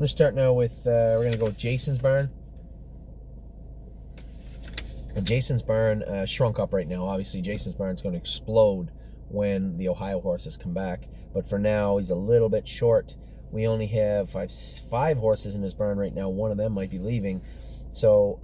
going to start now with, we're going to go with Jason's barn. And Jason's barn shrunk up right now. Obviously, Jason's barn's going to explode when the Ohio horses come back. But for now, he's a little bit short. We only have five horses in his barn right now. One of them might be leaving. So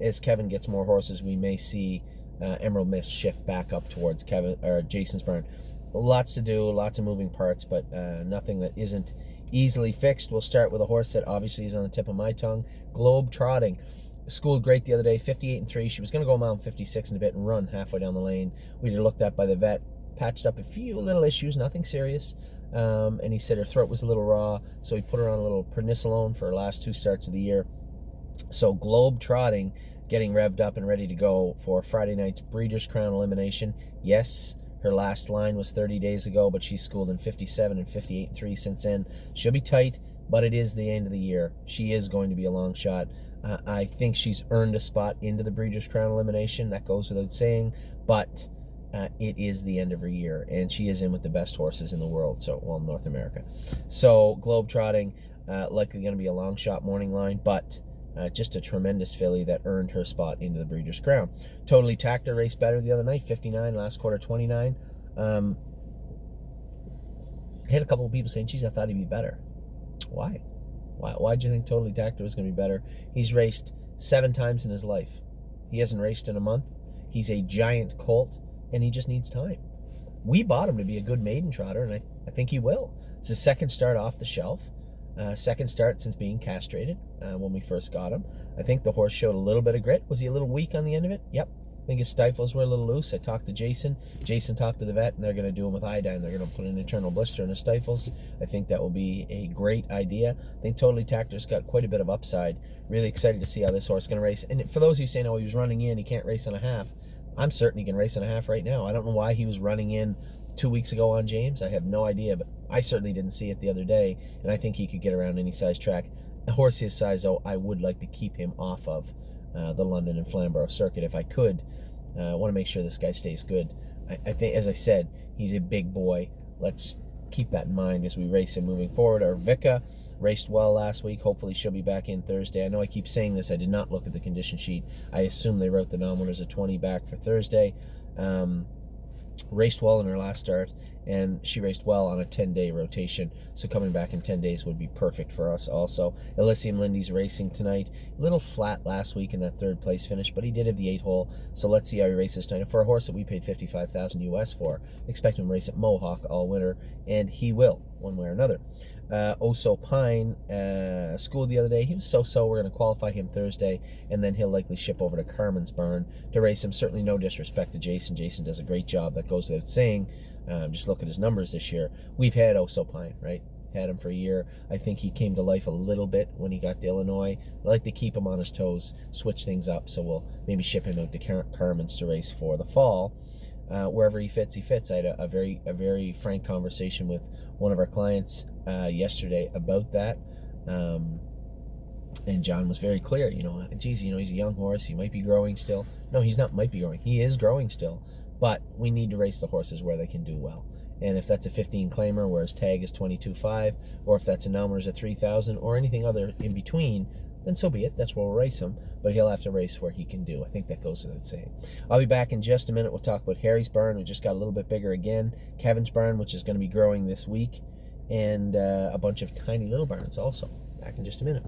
as Kevin gets more horses, we may see Emerald Mist shift back up towards Jason's barn. Lots to do, lots of moving parts, but nothing that isn't easily fixed. We'll start with a horse that obviously is on the tip of my tongue, Globe Trotting. Schooled great the other day, 58-3. She was going to go a mile and 56 in a bit and run halfway down the lane. We were looked at by the vet, patched up a few little issues, nothing serious. And he said her throat was a little raw, so he put her on a little prednisolone for her last 2 starts of the year. So Globe Trotting getting revved up and ready to go for Friday night's Breeders' Crown elimination. Yes, her last line was 30 days ago, but she's schooled in 57 and 58-3 since then. She'll be tight, but it is the end of the year. She is going to be a long shot. I think she's earned a spot into the Breeders' Crown elimination. That goes without saying, but it is the end of her year, and she is in with the best horses in the world, so, well, North America. So Globe Trotting, likely going to be a long shot morning line, but just a tremendous filly that earned her spot into the Breeders' Crown. Totally Tacked her race better the other night, 59, last quarter 29. I had a couple of people saying, geez, I thought he'd be better. Why? Why'd you think Totally Tacked her was going to be better? He's raced 7 times in his life. He hasn't raced in a month. He's a giant colt, and he just needs time. We bought him to be a good maiden trotter, and I think he will. It's his second start off the shelf. Second start since being castrated when we first got him. I think the horse showed a little bit of grit. Was he a little weak on the end of it? Yep. I think his stifles were a little loose. I talked to Jason. Jason talked to the vet, and they're going to do him with iodine. They're going to put an internal blister in his stifles. I think that will be a great idea. I think Totally Tacked's got quite a bit of upside. Really excited to see how this horse is going to race. And for those of you saying, oh, he was running in, he can't race on a half, I'm certain he can race on a half right now. I don't know why he was running in 2 weeks ago on James. I have no idea, but I certainly didn't see it the other day, and I think he could get around any size track. A horse his size, though, I would like to keep him off of the London and Flamborough circuit if I could. I want to make sure this guy stays good. I think, as I said, he's a big boy. Let's keep that in mind as we race him moving forward. Our Vika raced well last week. Hopefully she'll be back in Thursday. I know I keep saying this. I did not look at the condition sheet. I assume they wrote the nominators a 20 back for Thursday. Raced well in her last start, and she raced well on a 10-day rotation, so coming back in 10 days would be perfect for us also. Elysium Lindy's racing tonight. A little flat last week in that 3rd place finish, but he did have the 8-hole, so let's see how he races tonight. And for a horse that we paid $55,000 US for, expect him to race at Mohawk all winter, and he will, one way or another. Oso Pine schooled the other day. He was so-so. We're going to qualify him Thursday, and then he'll likely ship over to Carmen's barn to race him. Certainly no disrespect to Jason. Jason does a great job. That goes without saying. Just look at his numbers this year. We've had Oso Pine, right? Had him for a year. I think he came to life a little bit when he got to Illinois. I like to keep him on his toes, switch things up, so we'll maybe ship him out to Carmen's to race for the fall. Wherever he fits, he fits. I had a very frank conversation with one of our clients yesterday about that, and John was very clear. Geez, he's a young horse. He might be growing still. No, he's not. Might be growing. He is growing still. But we need to race the horses where they can do well. And if that's a 15 claimer where his tag is 22.5, or if that's a nominators at 3,000, or anything other in between, then so be it. That's where we'll race him. But he'll have to race where he can do. I think that goes without saying. I'll be back in just a minute. We'll talk about Harry's barn, who just got a little bit bigger again. Kevin's barn, which is going to be growing this week. And a bunch of tiny little barns also. Back in just a minute.